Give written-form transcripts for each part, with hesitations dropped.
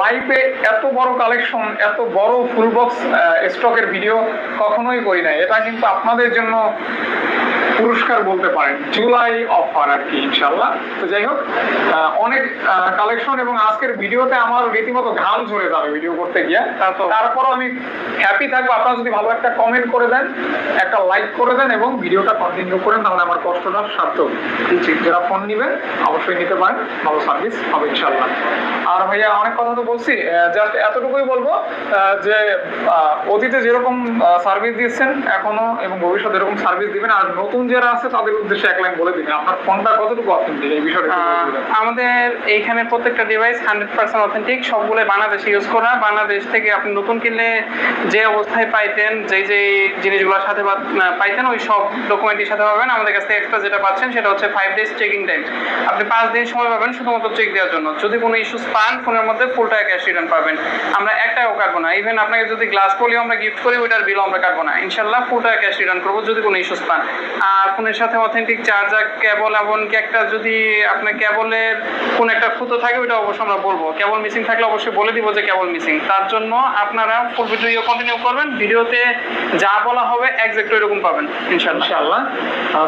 লাইভে এত বড় কালেকশন, এত বড় ফুল বক্স স্টকের ভিডিও কখনোই করি নাই। এটা কিন্তু আপনাদের জন্য পুরস্কার বলতে পারেন, জুলাই অফার আর কি ইনশাল্লাহ। তো যাই হোক, অনেক কালেকশন এবং আজকের ভিডিওতে আমার রীতিমতো ঘাম ঝরে যাবে ভিডিও করতে গিয়ে। তারপরও আমি হ্যাপি থাকবো আপনারা যদি ভালো একটা কমেন্ট করে দেন, একটা লাইক করে দেন এবং ভিডিওটা কন্টিনিউ করেন, তাহলে আমার কষ্টটা সার্থক। যারা ফোন নেবেন অবশ্যই নিতে পারেন, ভালো সার্ভিস হবে ইনশাল্লাহ। আর ভাইয়া অনেক কথা তো বলছি, জাস্ট এতটুকুই বলবো যে অতীতে যেরকম সার্ভিস দিচ্ছেন এখনো এবং ভবিষ্যতে এরকম সার্ভিস দিবেন। আর নতুন যারা আছে তাদের উদ্দেশ্যে এক লাইন বলে দিবেন আপনার ফোনটা কতটুকু অথেন্টিক এই বিষয়টা। আমাদের এইখানে প্রত্যেকটা ডিভাইস 100% অথেন্টিক, সবগুলো বাংলাদেশে ইউজ করা। বাংলাদেশ থেকে আপনি নতুন কিনলে যে অবস্থায় পাইতেন, যে জিনিসগুলোর সাথে পাইতেন ওই সব ডকুমেন্টের সাথে পাবেন। আমাদের কাছ থেকে এক্সট্রা যেটা পাচ্ছেন সেটা হচ্ছে 5 days চেকিং টাইম। আপনি 5 দিন সময় পাবেন শুধুমাত্র চেক দেওয়ার জন্য। যদি কোনো ইস্যুস পান ফোনের মধ্যে ফুল টাকা ক্যাশ রিটার্ন পাবেন। আমরা এক টাকাও কাটবো না। ইভেন আপনাকে যদি গ্লাস পলিও আমরা গিফট করি ওইটার বিলও আমরা কাটবো না ইনশাল্লাহ। ফুল টাকা ক্যাশ রিটার্ন করবো যদি কোনো ইস্যুস পান। আর ফোনের সাথে অথেন্টিক চার্জার, কেবল, এমনকি একটা যদি আপনার কেবলের কোন একটা খুঁতো থাকে ওইটা অবশ্যই আমরা বলবো। কেবল মিসিং থাকলে অবশ্যই বলে দিব যে কেবল মিসিং। তার জন্য আপনারা ফুল ভিডিও কন্টিনিউ করবেন, ভিডিওতে যা বলা হবে এক্সাক্ট এরকম পাবেন ইনশাআল্লাহ।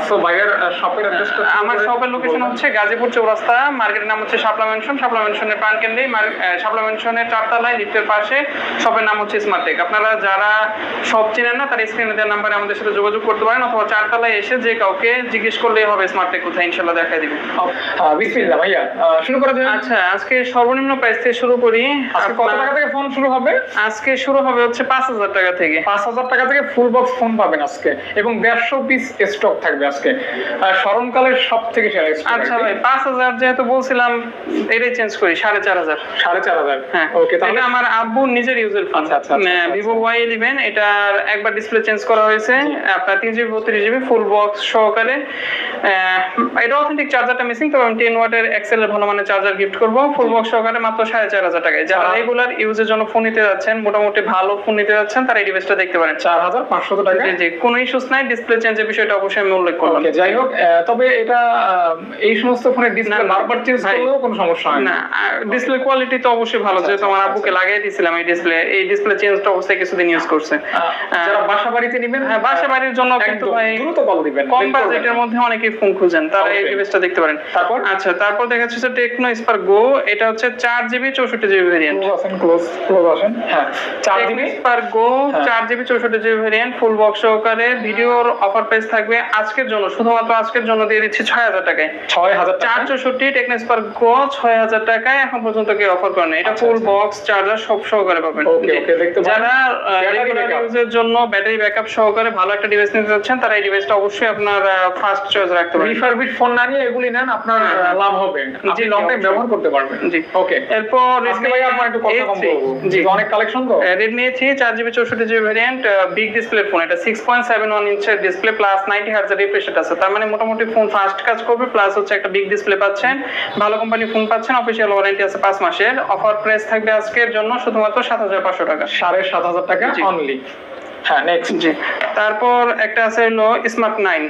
সো ভাইয়ার শপের অ্যাড্রেসটা? আমার শপের লোকেশন হচ্ছে গাজীপুর চৌরাস্তা, মার্কেটের নাম হচ্ছে শাপলা মেনশন। শাপলা মেনশনের প্রাণকেন্দ্রেই, শাপলা মেনশনের 4 তলায় লিফটের পাশে শপের নাম হচ্ছে স্মার্ট টেক। আপনারা যারা শপ চিনেন না তারা স্ক্রিনে দেওয়ার নাম্বারে আমাদের সাথে যোগাযোগ করতে পারেন, অথবা 4 তলায় এসে যে কাউকে জিজ্ঞেস করলেই হবে স্মার্ট টেক কোথায়, ইনশাআল্লাহ দেখাই দিবে। বিসমিল্লাহ ভাইয়া, শুরু করা যাক। আচ্ছা, আজকে সর্বনিম্ন প্রাইস থেকে শুরু করি। আজকে কত টাকা থেকে ফোন শুরু হবে? আজকে শুরু হবে হচ্ছে 5000 টাকা থেকে। 5000 টাকা থেকে ফুল বক্স ফোন পাবেন আজকে, এবং 150 পিস স্টক থাকবে আজকে। স্মরণকালের সব থেকে সেরা স্টক। আচ্ছা ভাই, 5000 যেহেতু বলছিলাম এটাই চেঞ্জ করি 4500। 4500? হ্যাঁ ওকে। তাহলে আমার আব্বু নিজের ইউজের ফোন, Vivo Y11। এটার একবার ডিসপ্লে চেঞ্জ করা হয়েছে, আপনার 3GB 32GB ফুল বক্স সহকারে। এটা অথেন্টিক, চার্জারটা মিসিং, তবে আমি 10 ওয়াটের এক্সেল এর ভালো মানের চার্জার গিফট করব ফুল বক্স সহকারে মাত্র 4500 টাকায়। যারা রেগুলার ইউজের জন্য ফোন নিতে যাচ্ছেন, মোটামুটি ভালো ফোন নিতে যাচ্ছেন, তারা এই ডিভাইসটা দেখতে পারেন 4500 টাকা। জি, কোনো ইস্যুস নাই। ডিসপ্লে চেঞ্জের বিষয়টা অবশ্যই আমি উল্লেখ করলাম। ওকে, যাই হোক, তবে এটা এই সমস্ত ফোনের ডিসপ্লে বারবার চেঞ্জ করলেও কোনো সমস্যা হয় না? ডিসপ্লে কোয়ালিটি তো অবশ্যই ভালো, যেহেতু আমার আব্বুকে লাগাই দিয়েছিলাম এই ডিসপ্লে চেঞ্জটা অবশ্যই কিছুদিন ইউজ করছে। যারা বাসা বাড়িতে নেবেন, হ্যাঁ বাসা বাড়ির জন্য কিন্তু ভাই দ্রুত কল দিবেন। কম বাজেটের মধ্যে অনেকেই ফোন খুঁজেন, তারা এই ডিভাইসটা দেখতে পারেন। তারপর দেখাচ্ছে হচ্ছে টেকনো স্পার্ক গো। এটা হচ্ছে 4GB 64GB ভেরিয়েন্ট। ক্লোজ আসেন। হ্যাঁ, 4GB স্পার্ক গো 4GB 64GB ভেরিয়েন্ট ফুল বক্স সহকারে। ভিডিওর অফার প্রাইস থাকবে আজকের জন্য, শুধুমাত্র আজকের জন্য দিয়ে দিচ্ছি 6000 টাকায়। 464 টেকনো স্পার্ক গো 6000 টাকায় এখন পর্যন্ত কেউ অফার করেন। এটা ফুল বক্স চার্জার সব সহকারে পাবেন। যারা রেগুলার ইউজের জন্য ব্যাটারি ব্যাকআপ সহকারে ভালো একটা ডিভাইস নিতে যাচ্ছেন, তারা এই ডিভাইসটা অবশ্যই আপনার ফার্স্ট চয়েস রাখতে পারেন। রিফারবিশ ফোন না নিয়ে এগুলি নেন, আপনার লাভ হবে, আপনি লং টাইম ব্যবহার করতে পারবেন। জি, ওকে। এরপর আজকে ভাই আপনার একটু কথা কম বলবো, জি অনেক কালেকশন তো। Redmi A3 4GB 64GB variant, big display phone. এটা 6.71 ইঞ্চের display plus 90 hertz refresh rate আছে। তার মানে মোটামুটি ফোন ফাস্ট কাজ করবে, প্লাস হচ্ছে একটা বিগ ডিসপ্লে পাচ্ছেন, ভালো কোম্পানি ফোন পাচ্ছেন, অফিশিয়াল ওয়ারেন্টি আছে 5 মাসের। অফার প্রাইস থাকবে আজকের জন্য শুধুমাত্র 7500 টাকা, 7500 টাকা অনলি। হ্যাঁ, নেক্সট। জি, তারপর একটা আছে হলো স্মার্ট 9।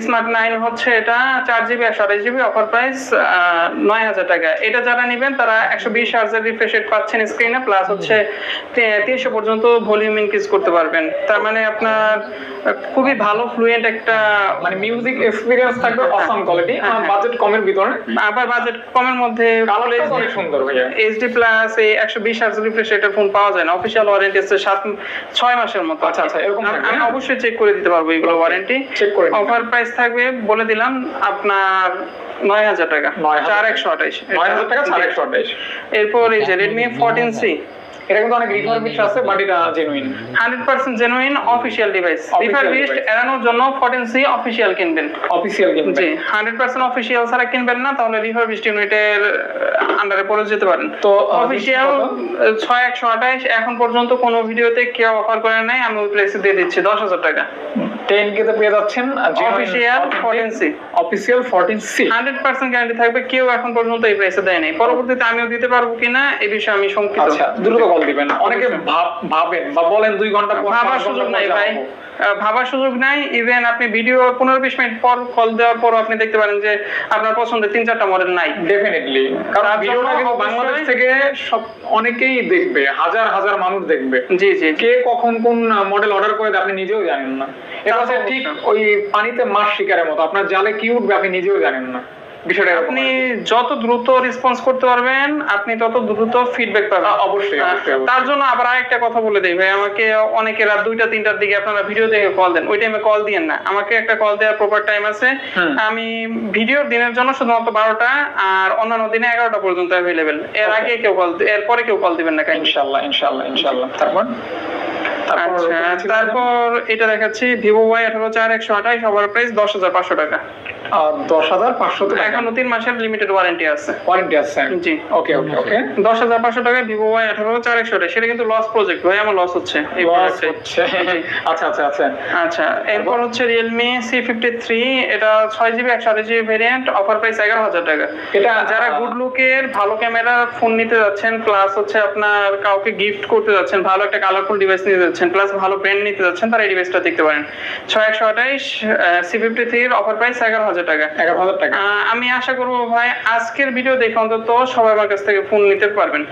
স্মার্ট 9 হচ্ছে এটা 4GB 128GB, অফার প্রাইস 9000 টাকা। এটা যারা নেবেন তারা 120 হার্জের রিফ্রেশ রেট পাচ্ছেন স্ক্রিনে, প্লাস হচ্ছে 300 পর্যন্ত ভলিউম ইনক্রিজ করতে পারবেন। তার মানে আপনার খুবই ভালো ফ্লুয়েন্ট একটা মানে মিউজিক এক্সপেরিয়েন্স থাকবে, অসাম কোয়ালিটি, বাজেট কমের ভিতরে। আবার বাজেট কমের মধ্যে কালারটা অনেক সুন্দর ভাইয়া। এইচডি প্লাস এই 120 হার্জ রিফ্রেশ রেটের ফোন পাওয়া যায় না, অফিশিয়াল ওয়ারেন্টি আছে 6 মাসের মতো। আচ্ছা, এরকম আমি অবশ্যই চেক করে দিতে পারবো এগুলো ওয়ারেন্টি চেক করে। অফার প্রাইস থাকবে বলে দিলাম আপনার 9000 টাকা, 4128। 9000 টাকা 4128। এরপর এই যে Redmi 14C, এটা কিন্তু অনেক রিফারবিশ আছে, বাট এটা genuine, 100% genuine official device. Refurbished এড়ানোর জন্য 14C অফিশিয়াল কিনবেন। জি, 100% অফিশিয়াল ছাড়া কিনবেন না, তাহলে রিফারবিশড ইউনিটের আন্ডারে পড়ে যেতে পারেন। তো অফিশিয়াল 6128 এখন পর্যন্ত কোনো ভিডিওতে কেউ অফার করে নাই, আমি ওই প্রাইসে দিয়ে দিচ্ছি 10000 টাকা। 10K তে পেয়ে যাচ্ছেন official 14C। Official 14C 100% guarantee থাকবে, কেউ এখন পর্যন্ত এই প্রাইসে দেয় নাই। পরবর্তীতে আমিও দিতে পারবো কিনা এই বিষয়ে আমি শঙ্কিত। আচ্ছা, দ্রুত কল দিবেন। অনেকে ভাবেন বা বলেন 2 ঘন্টা পর, ভাবার সুযোগ নাই ভাই। ভাবার সুযোগ নাই। ইভেন আপনি ভিডিও 15-20 মিনিট পর কল দেওয়ার পর আপনি দেখতে পারেন যে আপনার পছন্দের 3-4টা মডেল নাই। ডেফিনেটলি, কারণ ভিডিওটা কিন্তু বাংলাদেশ থেকে সব অনেকেই দেখবে, হাজার হাজার মানুষ দেখবে। জি জি, কে কখন কোন মডেল অর্ডার করে আপনি নিজেও জানেন না। এটা হচ্ছে ঠিক ওই পানিতে মাছ শিকারের মতো, আপনার জালে কি উঠবে আপনি নিজেও জানেন না। আপনি যত দ্রুত রেসপন্স করতে পারবেন আপনি তত দ্রুত ফিডব্যাক পাবেন। অবশ্যই। তার জন্য আবার আরেকটা কথা বলে দেই ভাই, আমাকে অনেকে রাত 2টা-3টার দিকে আপনারা ভিডিও দেখে কল দেন, ওই টাইমে কল দিয়েন না। আমাকে একটা কল দেওয়ার প্রপার টাইম আছে। আমি ভিডিও দিনের জন্য শুধুমাত্র 12টা আর অন্যান্য দিনে 11টা পর্যন্ত অ্যাভেলেবেল। এর আগে কেউ কল, এরপরে কেউ কল দিবেন না। ইনশাআল্লাহ ইনশাআল্লাহ ইনশাআল্লাহ। তারপর এটা দেখাচ্ছি Vivo Y18 4128, ওভার প্রাইস 10,500 টাকা। 10,500 টাকা, এখনো 3 মাসের লিমিটেড ওয়ারেন্টি আছে। জি, ওকে ওকে ওকে। 10,500 টাকায় Vivo Y18 4128, সেটা কিন্তু লস প্রজেক্ট ভাই, আমার লস হচ্ছে এই প্রজেক্টে। আচ্ছা আচ্ছা আচ্ছা আচ্ছা, এরপর হচ্ছে Realme C53, এটা 6GB 128GB variant, offer price 11,000 টাকা। এটা যারা গুড লুকের ভালো ক্যামেরার ফোন নিতে যাচ্ছেন, প্লাস হচ্ছে আপনার কাউকে গিফট করতে যাচ্ছেন, ভালো একটা কালারফুল ডিভাইস নিতে যাচ্ছেন, প্লাস ভালো ব্র্যান্ড নিতে যাচ্ছেন, তারা এই ডিভাইসটা দেখতে পারেন। 6128 C53 এর অফার প্রাইস 11,000 টাকা। 11,000 টাকা। আমি আশা করব ভাই আজকের ভিডিও দেখে অন্তত সবাই আমার কাছ থেকে ফোন নিতে পারবেন।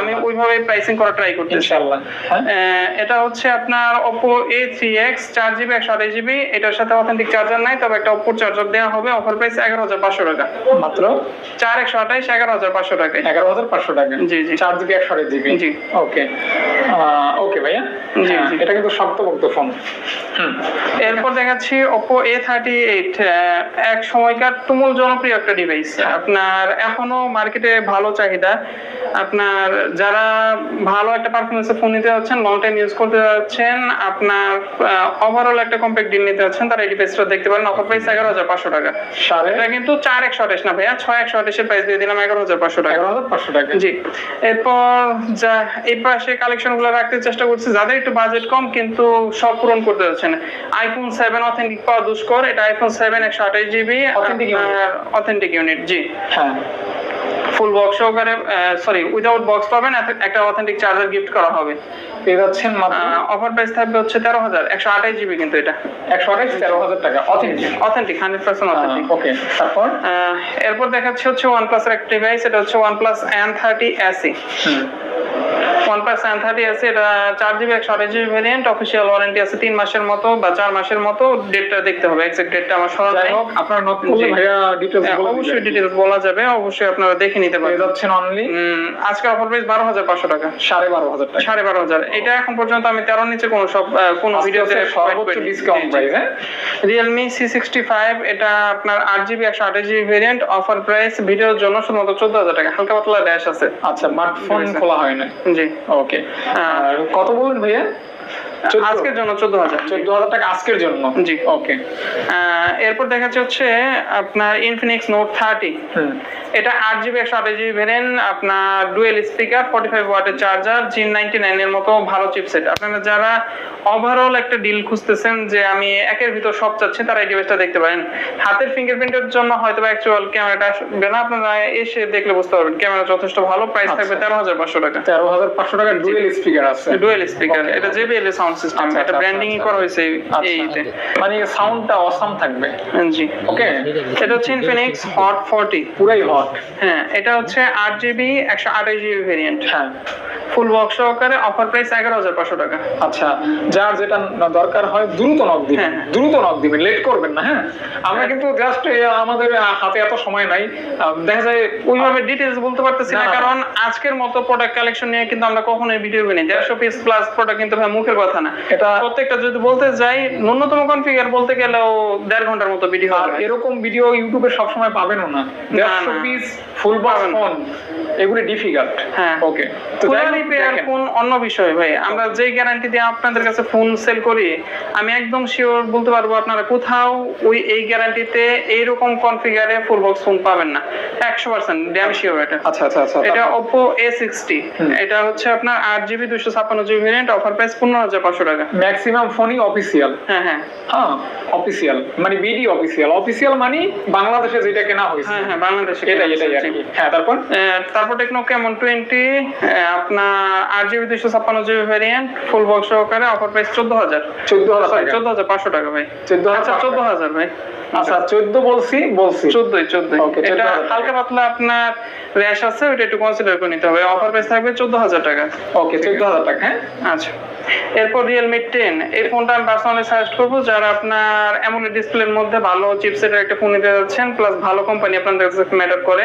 আমি ওইভাবে প্রাইসিং করা ট্রাই করতেছি ইনশাআল্লাহ। এটা হচ্ছে আপনার Oppo A3X 4GB 128GB, এটার সাথে অথেন্টিক চার্জার নাই, তবে একটা Oppo চার্জার দেওয়া হবে। অফার প্রাইস 11,500 টাকা মাত্র। 4128 11,500 টাকা। 11,500 টাকা। জি জি, 4GB 128GB। জি ওকে ওকে ভাইয়া। জি জি, এটা কিন্তু শক্তপোক্ত ফোন। এরপর দেখাচ্ছি Oppo A38, এক সময়কার তুমুল জনপ্রিয় একটা ডিভাইস। আপনার এখনো মার্কেটে ভালো চাহিদা। আপনার যারা ভালো একটা পারফরমেন্সের ফোন নিতে যাচ্ছেন, লং টাইম ইউজ করতে যাচ্ছেন, আপনার ওভারঅল একটা কম্প্যাক্ট ডিল নিতে যাচ্ছেন, তারা এই ডিভাইসটা দেখতে পারেন। অফার প্রাইস 11,500 টাকা। এটা কিন্তু 4128 না ভাইয়া, 6128 এর প্রাইস দিয়ে দিলাম 11,500 টাকা। 11,500 টাকা। জি, এরপর যা এই পাশে কালেকশন গুলো রাখতে চেষ্টা করছি যাদের একটু বাজেট কম কিন্তু সব পূরণ করতে যাচ্ছেন। iPhone 7 অথেন্টিক পাওয়া দুষ্কর। এটা iPhone 7 128GB অথেন্টিক ইউনিট। জি হ্যাঁ, ফুল বক্স সহকারে, সরি উইদাউট বক্স পাবেন, একটা অথেন্টিক চার্জার গিফট করা হবে। পেয়ে যাচ্ছেন মাত্র। অফার প্রাইস থাকবে হচ্ছে 13,000, 128GB কিন্তু এটা 128 13,000 টাকা। Authentic 100% authentic. ওকে, তারপর এরপর দেখাচ্ছি হচ্ছে OnePlus এর একটা ডিভাইস, এটা হচ্ছে OnePlus N30 SE। OnePlus N30 SE, এটা 4GB 128GB variant, official warranty আছে 3 মাসের মতো বা 4 মাসের মতো। ডেটটা দেখতে হবে, এক্সাক্ট ডেটটা আমার স্মরণ নেই। আপনার নক করলে ভাইয়া ডিটেইলস বলে অবশ্যই ডিটেইলস বলা যাবে, অবশ্যই আপনারা দেখে নিতে পারেন। পেয়ে যাচ্ছেন অনলি আজকে অফার প্রাইস 12,500 টাকা। 12,500 টাকা। 12,500। এটা এখন পর্যন্ত আমি 13 নিচে কোন ভিডিওতে সর্বোচ্চ ডিসকাউন্ট প্রাইস। Realme C65, এটা আপনার 8GB 128GB variant, offer price ভিডিওর জন্য শুধুমাত্র 14,000 টাকা। হালকা পাতলা ড্যাশ আছে। আচ্ছা, বাট ফোন খোলা হয় না। জি ওকে। আর কত বললেন ভাইয়া? আজকের জন্য 14,000। 14,000 টাকা আজকের জন্য। জি ওকে। এরপর দেখাচ্ছে হচ্ছে আপনার Infinix Note 30। এটা 8GB 128GB ভেরিয়েন্ট, আপনার ডুয়েল স্পিকার, 45 ওয়াটের চার্জার, G99 এর মতো ভালো চিপসেট। আপনারা যারা ওভারঅল একটা ডিল খুঁজতেছেন যে আমি একের ভিতর সব চাচ্ছি, তারা এই ডিভাইসটা দেখতে পারেন। হাতের ফিঙ্গারপ্রিন্টের জন্য হয়তো অ্যাকচুয়াল ক্যামেরাটা আসবে না, আপনারা এসে দেখলে বুঝতে পারবেন ক্যামেরা যথেষ্ট ভালো। প্রাইস থাকবে 13,500 টাকা। 13,500 টাকা। ডুয়েল স্পিকার আছে। ডুয়েল স্পিকার, এটা JBL এর সাউন্ড সিস্টেম, এটা ব্র্যান্ডিং করা হয়েছে এইতে, মানে সাউন্ডটা অসাম থাকবে। জি ওকে। এটা হচ্ছে Infinix Hot 40, পুরাই হট। হ্যাঁ, এটা হচ্ছে 8GB 128GB ভেরিয়েন্ট। হ্যাঁ, ফুল বক্স সহকারে, অফার প্রাইস 11,500 টাকা। আচ্ছা, যার যেটা দরকার হয় দ্রুত নক দিবেন, দ্রুত নক দিবেন, লেট করবেন না। হ্যাঁ, আমরা কিন্তু জাস্ট আমাদের হাতে এত সময় নাই, দেখা যায় ওইভাবে ডিটেইলস বলতে পারতেছি না, কারণ আজকের মতো প্রোডাক্ট কালেকশন নিয়ে কিন্তু আমরা কখনোই ভিডিও বানাই 150 পিস প্লাস প্রোডাক্ট, কিন্তু ভাই মুখের কথা না। এটা প্রত্যেকটা যদি বলতে যাই ন্যূনতম কনফিগার বলতে গেলেও 1.5 ঘন্টার মতো ভিডিও হবে। এরকম ভিডিও ইউটিউবে সব সময় পাবেনও না। 150 পিস ফুল বক্স ফোন, এগুলো ডিফিকাল্ট। হ্যাঁ, ওকে। তো ফুল রিপেয়ার ফোন অন্য বিষয় ভাই। আমরা যেই গ্যারান্টি দিয়ে আপনাদের কাছে ফোন সেল করি, আমি একদম শিওর বলতে পারবো আপনারা কোথাও ওই এই গ্যারান্টিতে এইরকম কনফিগারে ফুল বক্স ফোন পাবেন না, 100% ড্যাম শিওর এটা। আচ্ছা আচ্ছা আচ্ছা। এটা Oppo A60, এটা হচ্ছে আপনার 8GB 256GB variant, offer price 15,500 14,500 টাকা। ম্যাক্সিমাম ফোনই অফিসিয়াল। হ্যাঁ হ্যাঁ হ্যাঁ অফিসিয়াল মানে বিডি অফিসিয়াল, অফিসিয়াল মানে বাংলাদেশে যেটা কেনা হয়েছে। হ্যাঁ হ্যাঁ বাংলাদেশে এটাই আর কি। হ্যাঁ তারপর তারপর টেকনো কেমন 20 আপনার 8GB 256GB ভ্যারিয়েন্ট ফুল বক্স সহকারে অফার প্রাইস 14,000 14,000 টাকা। 14,500 টাকা ভাই। 14,000 আচ্ছা 14,000 ভাই। আচ্ছা 14 বলছি 14 Okay, এটা 14,000 হালকা পাতলা আপনার র্যাশ আছে, ওটা একটু কনসিডার করে নিতে হবে। অফার প্রাইস থাকবে 14,000 টাকা। ওকে 14,000 টাকা। হ্যাঁ আচ্ছা এরপর Realme 10, এই ফোনটা আমি পার্সোনালি সাজেস্ট করবো যারা আপনার AMOLED ডিসপ্লের মধ্যে ভালো চিপসেটের একটা ফোন নিতে যাচ্ছেন প্লাস ভালো কোম্পানি আপনাদের কাছে ম্যাটার করে,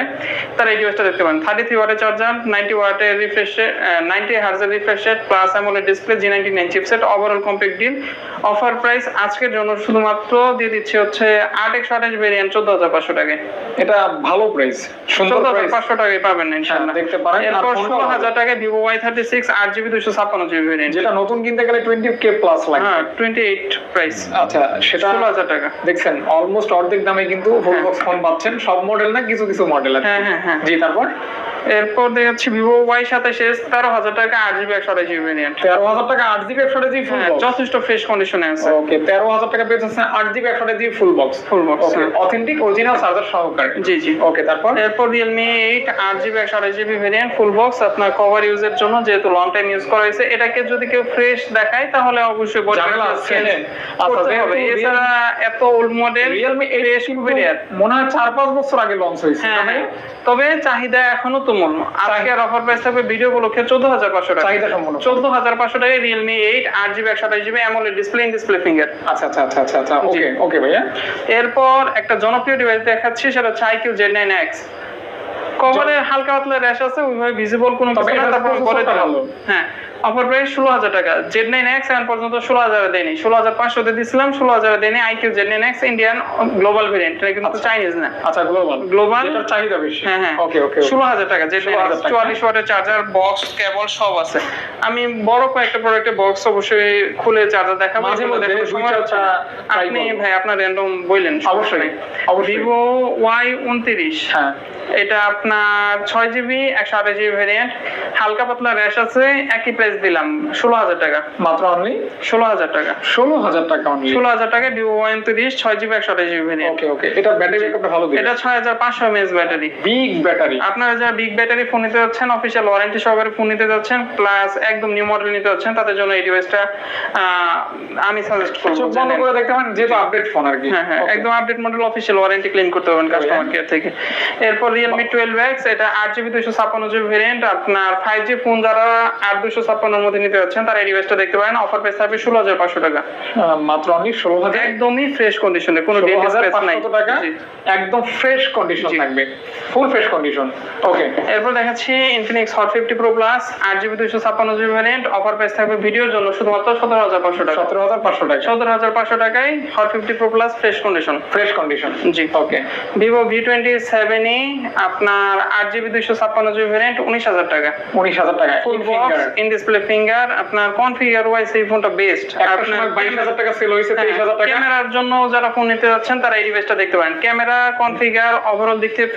তারা এই ডিভাইসটা দেখতে পারেন। 33 ওয়াটের চার্জার, 90 ওয়াটের রিফ্রেশ রেট, 90 হার্জের refresh rate plus AMOLED display, G99 chipset, overall complete deal. Offer price আজকের জন্য শুধুমাত্র দিয়ে দিচ্ছে হচ্ছে 8/128 ভেরিয়েন্ট 14,500 টাকায়। এটা ভালো প্রাইস, সুন্দর প্রাইস। 14,500 টাকায় পাবেন ইনশাআল্লাহ। দেখতে পারেন। এরপর 16,000 টাকায় Vivo Y36 8GB 256GB variant, যেটা নতুন কিনতে গেলে 20k প্লাস লাগে। হ্যাঁ 28 প্রাইস। আচ্ছা সেটা 16,000 টাকা। দেখছেন অলমোস্ট অর্ধেক দামে কিন্তু ফুল বক্স ফোন পাচ্ছেন, সব মডেল না, কিছু কিছু মডেল আছে। হ্যাঁ হ্যাঁ। জি তারপর এরপর দেখাচ্ছি Vivo Y27 13,000 টাকা 8GB 128GB ভেরিয়েন্ট। 13,000 টাকা 8GB 128GB ফুল বক্স। যথেষ্ট ফ্রেশ কন্ডিশনে আছে। ওকে 13,000 টাকা পেয়ে যাচ্ছেন 8GB 128GB full box. Full box okay authentic original charger সহকারে। জি জি। ওকে তারপর এরপর Realme 8 8GB 128GB variant full box, আপনার কভার ইউজের জন্য, যেহেতু লং টাইম ইউজ করা হয়েছে। এটাকে যদি কেউ ফ্রেশ দেখায় তাহলে অবশ্যই ঝামেলা আছে। করতে হবে। এছাড়া এত old model Realme 8 fresh variant মনে হয় 4-5 বছর আগে লঞ্চ হয়েছে। হ্যাঁ, তবে চাহিদা এখনো তুমুল। আজকের অফার প্রাইস থাকবে ভিডিও উপলক্ষে 14,500 টাকা। চাহিদা সম্পূর্ণ 14,500 টাকায় Realme 8 8GB 128GB AMOLED display, in display finger. আচ্ছা আচ্ছা আচ্ছা আচ্ছা আচ্ছা ওকে ওকে ভাইয়া। এরপর একটা জনপ্রিয় ডিভাইস দেখাচ্ছি, সেটা হচ্ছে iQOO Z9X। কভারে হালকা পাতলা র্যাশ আছে, ওইভাবে ভিজিবল কোনো কিছু না, তারপর পরে ভালো। হ্যাঁ অফার প্রাইস 16,000 টাকা। Z9X এখন পর্যন্ত 16,000 দেয়নি, 16,500 তে দিছিলাম, 16,000 দেয়নি। iQOO Z9X Indian global variant, এটা কিন্তু চাইনিজ না। আচ্ছা গ্লোবাল এটার চাহিদা বেশি। হ্যাঁ হ্যাঁ ওকে ওকে 16,000 টাকা। Z9X 44 ওয়াটের চার্জার, বক্স, কেবল সব আছে। আমি বড় কয়েকটা প্রোডাক্টের বক্স অবশ্যই খুলে চার্জার দেখাবো। মাঝে মধ্যে আপনি ভাই আপনার র্যান্ডম বললেন। অবশ্যই Vivo Y29, হ্যাঁ এটা আপনার 6GB 128GB ভেরিয়েন্ট, হালকা পাতলা র্যাশ আছে, একই প্রাইস দিলাম 16,000 টাকা মাত্র। অনলি 16,000 টাকা। 16,000 টাকা অনলি। 16,000 টাকা Vivo Y29 6GB 128GB variant. ওকে ওকে এটা ব্যাটারি ব্যাকআপটা ভালো দিবে। এটা 6500 mAh ব্যাটারি, বিগ ব্যাটারি। আপনারা যারা বিগ ব্যাটারি ফোন নিতে যাচ্ছেন, অফিশিয়াল ওয়ারেন্টি সহকারে ফোন নিতে যাচ্ছেন, প্লাস একদম নিউ মডেল নিতে যাচ্ছেন, তাদের জন্য এই ডিভাইসটা আমি সাজেস্ট করব। চোখ বন্ধ করে দেখতে পারেন, যেহেতু আপডেট ফোন আর কি। হ্যাঁ হ্যাঁ একদম update model, official warranty claim করতে পারবেন কাস্টমার কেয়ার থেকে। এরপর Realme 12X, এটা 8GB 256GB ভেরিয়েন্ট, আপনার 5G ফোন যারা 8/256 এর মধ্যে নিতে যাচ্ছেন তারা এই ডিভাইসটা দেখতে পারেন। অফার প্রাইস থাকবে 16,500 টাকা। মাত্র অনলি 16,000। একদমই ফ্রেশ কন্ডিশনে, কোনো ডেট স্পেস নাই। 16,500 টাকা একদম ফ্রেশ কন্ডিশন থাকবে, ফুল ফ্রেশ কন্ডিশন। ওকে এরপর দেখাচ্ছি Infinix Hot 50 Pro Plus 8GB 256GB variant. Offer price থাকবে ভিডিওর জন্য শুধুমাত্র 17,500 টাকা। 17,500 টাকা। 17,500 টাকায় Hot 50 Pro Plus fresh condition. Fresh condition জি ওকে। Vivo V27e আপনার 8GB 256GB ভেরিয়েন্ট 19,000 টাকা। 19,000 টাকা full box, in display finger, আপনার কনফিগার ওয়াইজ এই ফোনটা বেস্ট। আপনার 22,000 টাকা সেল হইছে 23,000 টাকা। ক্যামেরার জন্য যারা ফোন নিতে যাচ্ছেন তারা এই ডিভাইসটা দেখতে পারেন। ক্যামেরা, কনফিগার, ওভারঅল দিক থেকে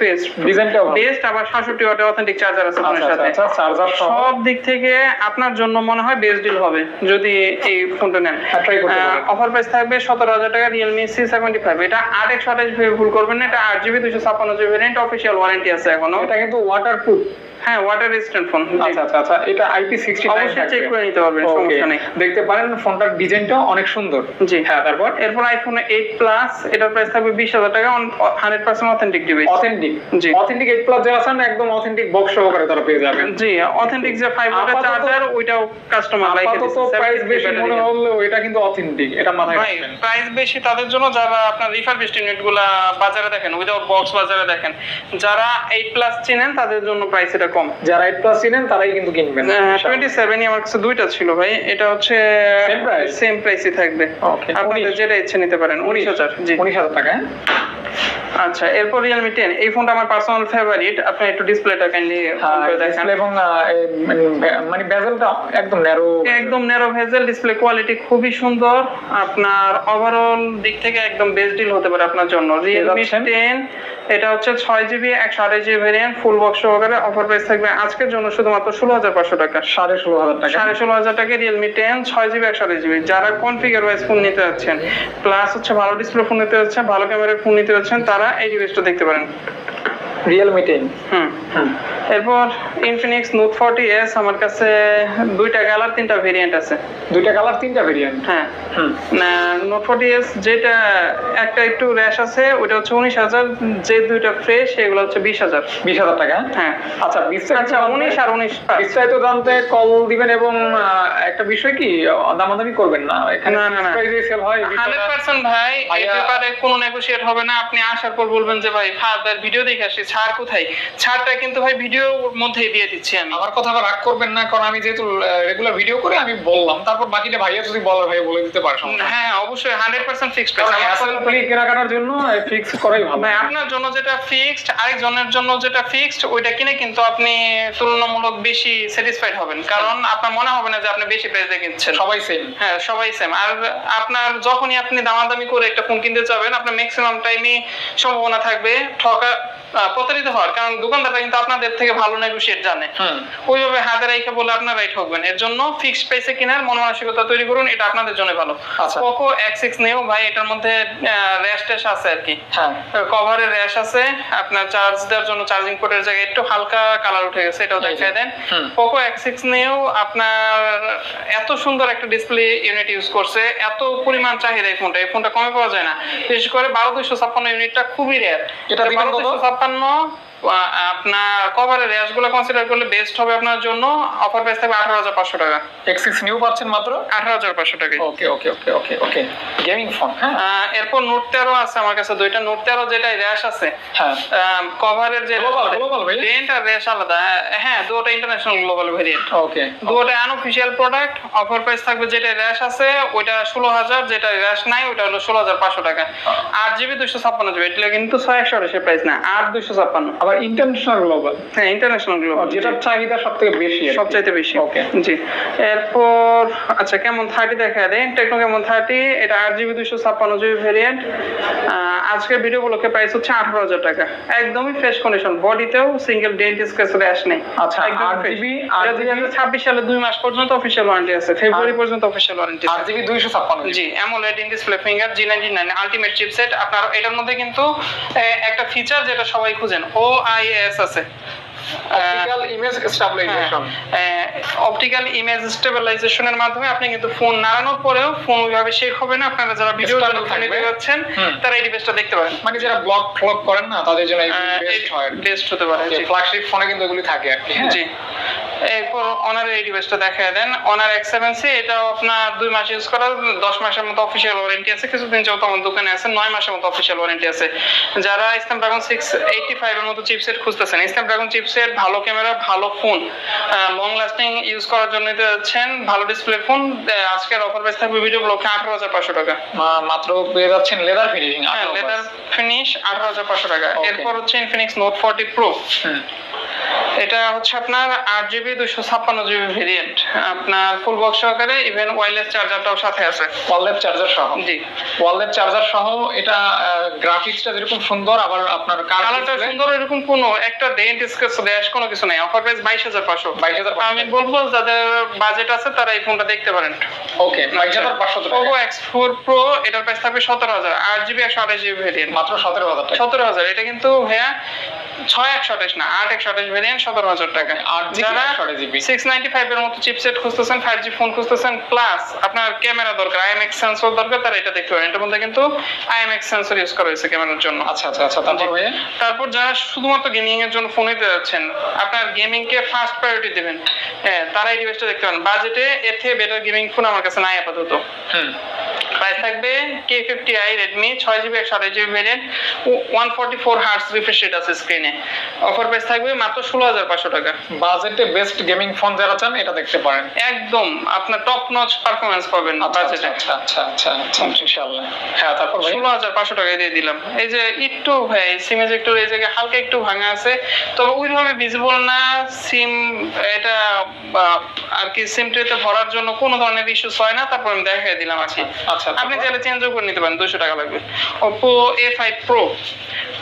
ডিজাইনটাও বেস্ট, আবার 66 ওয়াটের অথেন্টিক চার্জার আছে ফোনের সাথে। আচ্ছা চার্জার সব দিক থেকে আপনার জন্য মনে হয় বেস্ট ডিল হবে যদি এই ফোনটা নেন। ট্রাই করতে পারেন। অফার প্রাইস থাকবে 17,000 টাকা Realme C75। এটা 8/128 ভেবে ভুল করবেন না, এটা 8GB 256GB variant, official warranty আছে এখনো। এটা কিন্তু ওয়াটারপ্রুফ। হ্যাঁ ওয়াটার রেজিস্ট্যান্ট ফোন। আচ্ছা আচ্ছা আচ্ছা এটা IP69 অবশ্যই চেক করে নিতে পারবেন, সমস্যা নেই। দেখতে পারেন ফোনটার ডিজাইনটা অনেক সুন্দর। জি হ্যাঁ তারপর এরপর iPhone 8 Plus, এটার প্রাইস থাকবে 20,000 টাকা, 100% অথেন্টিক ডিভাইস। অথেন্টিক। জি অথেন্টিক 8 প্লাস যারা আছেন একদম অথেন্টিক বক্স সহকারে তারা পেয়ে যাবেন। জি অথেন্টিক যে 5 ওয়াটের চার্জার, ওইটাও কাস্টমার লাইক দিচ্ছে। তো প্রাইস বেশি মনে হলো এটা কিন্তু অথেন্টিক, এটা মাথায় রাখবেন। প্রাইস বেশি তাদের জন্য যারা আপনার রিফারবিশড ইউনিটগুলো বাজারে দেখেন, উইদাউট বক্স বাজারে দেখেন। যারা 8 প্লাস চিনেন তাদের জন্য প্রাইস এটা কম। যারা 8 প্লাস চিনেন তারাই কিন্তু কিনবেন। 27 আমার কাছে দুইটা ছিল ভাই, এটা হচ্ছে সেম প্রাইসই থাকবে। ওকে আপনাদের যেটা ইচ্ছে নিতে পারেন। 19,000। জি 19,000 টাকা। আচ্ছা, এরপর Realme 10, এই ফোনটা আমার পার্সোনাল ফেভারিট। আপনি একটু ডিসপ্লেটা কাইন্ডলি দেখেন। এবং মানে বেজেলটা একদম ন্যারো, একদম ন্যারো ভেজেল, ডিসপ্লে কোয়ালিটি খুবই সুন্দর। আপনার ওভারঅল দিক থেকে একদম বেস্ট ডিল হতে পারে আপনার জন্য। Realme 10 এটা হচ্ছে 6GB 128GB ভেরিয়েন্ট, ফুল বক্স সহকারে। অফার প্রাইস থাকবে আজকের জন্য শুধুমাত্র 16,500 টাকা। 16,500 টাকা। 16,500 টাকা Realme 10 6GB 128GB। যারা কনফিগার ওয়াইজ ফোন নিতে যাচ্ছেন, প্লাস হচ্ছে ভালো ডিসপ্লে ফোন নিতে যাচ্ছেন, ভালো ক্যামেরার ফোন নিতে যাচ্ছেন, তারা এই ডিভাইসটা দেখতে পারেন। Realme 10। এরপর Infinix Note 40s, আমার কাছে দুইটা কালার, তিনটা ভেরিয়েন্ট আছে। দুইটা কালার, তিনটা ভেরিয়েন্ট। হ্যাঁ, Note 40s যেটা একটা একটু র্যাশ আছে ওটা হচ্ছে 19,000, যে দুইটা ফ্রেশ এগুলো হচ্ছে 20,000। 20,000 টাকা। হ্যাঁ, আচ্ছা, 19 আর 19 বিস্তারিত জানতে কল দিবেন। এবং একটা বিষয় কি, দামাদামি করবেন না এখানে। না প্রাইসে সেল হয় 100% ভাই, এই ব্যাপারে কোনো নেগোশিয়েট হবে না। আপনি আসার পর বলবেন যে ভাই ফাদার ভিডিও দেখে আসি, ছাড় কোথায়? ছাড়টা কিন্তু ভাই ভিডিওর মধ্যেই দিয়ে দিচ্ছি আমি। আমার কথা আবার রাগ করবেন না, কারণ আমি যেহেতু রেগুলার ভিডিও করে আমি বললাম, তারপর বাকিটা ভাইয়া যদি বলার ভাই বলে দিতে পারে। হ্যাঁ, অবশ্যই 100% ফিক্সড কারণ প্রাইস। অ্যাসেম্বলি কেনাকাটার জন্য ফিক্স করাই ভালো। ভাই আপনার জন্য যেটা ফিক্সড, আরেকজনের জন্য যেটা ফিক্সড, ওইটা কিনে কিন্তু আপনি তুলনামূলক বেশি স্যাটিসফাইড হবেন, কারণ আপনার মনে হবে না যে আপনি বেশি প্রাইস দিয়ে কিনছেন। সবাই সেম। হ্যাঁ, সবাই সেম। আর আপনার যখনই আপনি দামাদামি করে একটা ফোন কিনতে যাবেন, আপনার ম্যাক্সিমাম টাইমে সম্ভাবনা থাকবে প্রতারিত হওয়ার, কারণ দোকানদাররা কিন্তু আপনাদের থেকে ভালো নেগোশিয়েট জানে। ওইভাবে হাতে রেখে বলে আপনারা রাইট হবেন। এর জন্য ফিক্সড প্রাইসে কেনার মন মানসিকতা তৈরি করুন, এটা আপনাদের জন্য ভালো। Poco X6 Neo ভাই, এটার মধ্যে র্যাশ ট্যাশ আছে আর কি। হ্যাঁ, কভারের র্যাশ আছে। আপনার চার্জ দেওয়ার জন্য চার্জিং পোর্টের জায়গায় একটু হালকা কালার উঠে গেছে, এটাও দেখায় দেন। Poco X6 Neo আপনার এত সুন্দর একটা ডিসপ্লে ইউনিট ইউজ করছে, এত পরিমাণ চাহিদা এই ফোনটা কমে পাওয়া যায় না। বিশেষ করে 12256 ইউনিটটা খুবই রেয়ার। এটা 12256 আপনার কভারের র্যাশ গুলো কনসিডার করলে বেস্ট হবে আপনার জন্য। অফার প্রাইস থাকবে 18,500 টাকা। X6 Neo পাচ্ছেন মাত্র 18,500 টাকা। ওকে। Gaming phone. হ্যাঁ, এরপর Note 13 আছে আমার কাছে দুইটা। Note 13 যেটা র্যাশ আছে, হ্যাঁ, কভারের যে গ্লোবাল ভেরিয়েন্ট আর র্যাশ আলাদা। হ্যাঁ, দুটোটা ইন্টারন্যাশনাল গ্লোবাল ভেরিয়েন্ট। ওকে, দুটোটা আনঅফিশিয়াল প্রোডাক্ট। অফার প্রাইস থাকবে যেটা র্যাশ আছে ওইটা 16,000, যেটা র্যাশ নাই ওইটা হলো 16,500 টাকা। 8GB 256GB, এটা কিন্তু 628 প্রাইস না, 8,256। আবার ইন্টারন্যাশনাল গ্লোবাল। হ্যাঁ, ইন্টারন্যাশনাল গ্লোবাল, যেটা চাহিদা সবথেকে বেশি, সবচাইতে বেশি। ওকে, জি। এরপর আচ্ছা, কেমন 30 দেখা দেয়। টেকনো কেমন 30, এটা 8GB 256GB ভেরিয়েন্ট। আজকের ভিডিও উপলক্ষে প্রাইস হচ্ছে 18,000 টাকা। একদমই ফ্রেশ কন্ডিশন, বডিতেও সিঙ্গেল ডেন্ট স্ক্র্যাচ র্যাশ নেই। আচ্ছা, একদম 8GB 2026 সালে 2 মাস পর্যন্ত অফিশিয়াল ওয়ারেন্টি আছে, ফেব্রুয়ারি পর্যন্ত অফিশিয়াল ওয়ারেন্টি আছে। 8GB 256। G, AMOLED in display, finger G99 ultimate chipset. আপনার এটার মধ্যে কিন্তু একটা ফিচার যেটা সবাই খুঁজেন, OIS আছে, optical image stabilisation. Optical image স্টেবিলাইজেশনের মাধ্যমে আপনি কিন্তু ফোন নাড়ানোর পরেও ফোন ওইভাবে শেক হবে না। আপনারা যারা ভিডিও নিতে যাচ্ছেন তারা এই ডিভাইসটা দেখতে পারেন। মানে যারা ব্লগ করেন না, তাদের জন্য বেস্ট হয়, বেস্ট হতে পারে। ফ্ল্যাগশিপ ফোনে কিন্তু এগুলি থাকে আর কি। জি। এরপর অনারের এই ডিভাইসটা দেখায় দেন, Honor X7C। এটাও আপনার 2 মাস ইউজ করা, 10 মাসের মতো অফিশিয়াল ওয়ারেন্টি আছে। কিছুদিন যেহেতু আমার দোকানে আছে, 9 মাসের মতো অফিশিয়াল ওয়ারেন্টি আছে। যারা Snapdragon 685 এর মতো চিপসেট খুঁজতেছেন, Snapdragon চিপসেট, ভালো ক্যামেরা, ভালো ফোন, লং লাস্টিং ইউজ করার জন্য নিতে যাচ্ছেন, ভালো ডিসপ্লে ফোন, আজকের অফার প্রাইস থাকবে ভিডিও ব্লকে 18,500 টাকা। মাত্র পেয়ে যাচ্ছেন লেদার ফিনিশিং। লেদার ফিনিশ 18,500 টাকা। এরপর হচ্ছে Infinix Note 40 Pro। এটা হচ্ছে আপনার 8GB 256GB ভেরিয়েন্ট, আপনার ফুল বক্স সহকারে, ইভেন ওয়্যারলেস চার্জারটাও সাথে আছে। ওয়্যারলেস চার্জার সহ? জি, ওয়্যারলেস চার্জার সহ। এটা গ্রাফিক্সটা যেরকম সুন্দর, আবার আপনার কালারটা সুন্দর, এরকম কোনো একটা ডেন্ট স্ক্র্যাচ র্যাশ কোনো কিছু নাই। Offer price 22,500। 22,500। আমি বলবো যাদের বাজেট আছে তারা এই ফোনটা দেখতে পারেন। ওকে, 22,500 টাকা। Poco X4 Pro, এটার প্রাইস থাকবে 17,000, 8GB 128GB ভেরিয়েন্ট, মাত্র 17,000 টাকা। 17,000। এটা কিন্তু ভাইয়া 6/128 না, 8/128 ভেরিয়েন্ট, 17,000 টাকা। যারা 695 এর মতো চিপসেট খুঁজতেছেন, 5G ফোন খুঁজতেছেন, প্লাস আপনার ক্যামেরা দরকার, IMX সেন্সর দরকার, তারা এটা দেখতে পারেন। এটার মধ্যে কিন্তু IMX সেন্সর ইউজ করা হয়েছে ক্যামেরার জন্য। আচ্ছা। তারপর যারা শুধুমাত্র গেমিং এর জন্য ফোন নিতে যাচ্ছেন, আপনার গেমিং কে ফার্স্ট প্রায়োরিটি দিবেন, হ্যাঁ, তারা এই ডিভাইসটা দেখতে পারেন। বাজেটে এর থেকে বেটার গেমিং ফোন আমার কাছে নাই আপাতত। প্রাইস থাকবে K50i Redmi 6GB 128GB variant 144 hertz refresh rate আছে স্ক্রিনে। অফার প্রাইস থাকবে মাত্র 16500 টাকা। বাজেটে বেস্ট গেমিং ফোন যারা চান এটা দেখতে পারেন। একদম আপনার টপ নচ পারফরম্যান্স পাবেন বাজেটে। আচ্ছা ইনশাআল্লাহ। হ্যাঁ, তারপর ভাই 16500 টাকায় দিয়ে দিলাম। এই যে একটু ভাই সিমে একটু এই জায়গায় হালকা একটু ভাঙা আছে, তবে ওইভাবে ভিজিবল না। সিম এটা আর কি সিম ট্রেতে ভরার জন্য কোনো ধরনের ইস্যুস হয় না। তারপর আমি দেখাই দিলাম আছি। আচ্ছা, আপনি চাইলে চেঞ্জও করে নিতে পারেন, 200 টাকা লাগবে। Oppo A5 Pro,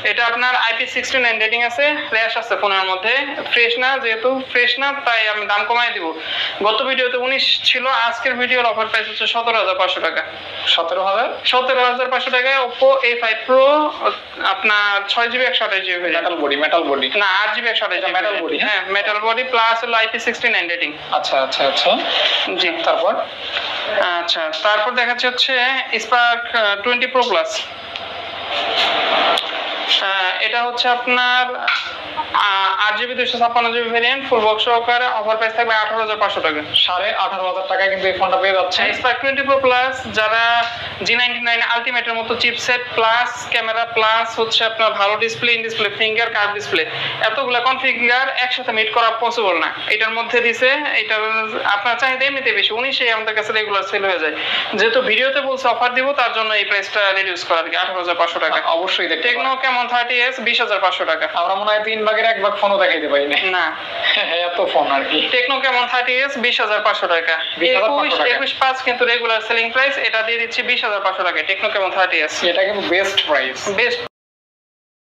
এটা আপনার IP69 রেটিং আছে, র্যাশ আছে ফোনের মধ্যে, ফ্রেশ না, যেহেতু ফ্রেশ না তাই আমি দাম কমাই দিব। গত ভিডিওতে 19 ছিল, আজকের ভিডিওর অফার প্রাইস হচ্ছে 17500 টাকা। 17500 টাকায় Oppo A5 Pro আপনার 6GB 128GB মেটাল বডি না 8GB 128GB মেটাল বডি। হ্যাঁ মেটাল বডি প্লাস হলো IP69 রেটিং। আচ্ছা জি তারপর আচ্ছা, তারপর দেখাচ্ছে হচ্ছে Spark 20 Pro Plus। এটা হচ্ছে আপনার 8GB 256GB ভেরিয়েন্ট, ফুল বক্স সহকারে। অফার প্রাইস থাকবে 18500 টাকা। 18500 টাকায় কিন্তু এই ফোনটা পেয়ে যাচ্ছে। Spark 20 Pro Plus যারা G99 আলটিমেটের মতো চিপসেট প্লাস ক্যামেরা প্লাস হচ্ছে আপনার ভালো display, in display, finger, curve display, এতগুলা কনফিগার একসাথে মিট করা পসিবল না। এটার মধ্যে দিছে, এটা আপনার চাহিদা এমনিতে বেশি, 19 আমাদের কাছে রেগুলার সেল হয়ে যায়। যেহেতু ভিডিওতে বলছে অফার দিব, তার জন্য এই প্রাইসটা রিডিউস করা আর কি 18500 টাকা। অবশ্যই দেখতে টেকনো কেমন 30s 20500 টাকা। আমরা মনে হয় 3 ভাগের 1 ভাগ ফোনও দেখাইতে পারি না এত ফোন আর কি। টেকনো কেমন 30s 20500 টাকা। 21.5 কিন্তু রেগুলার সেলিং প্রাইস, এটা দিয়ে দিচ্ছি 20500 টাকা টেকনো কেমন 30s। এটা কিন্তু বেস্ট প্রাইস। বেস্ট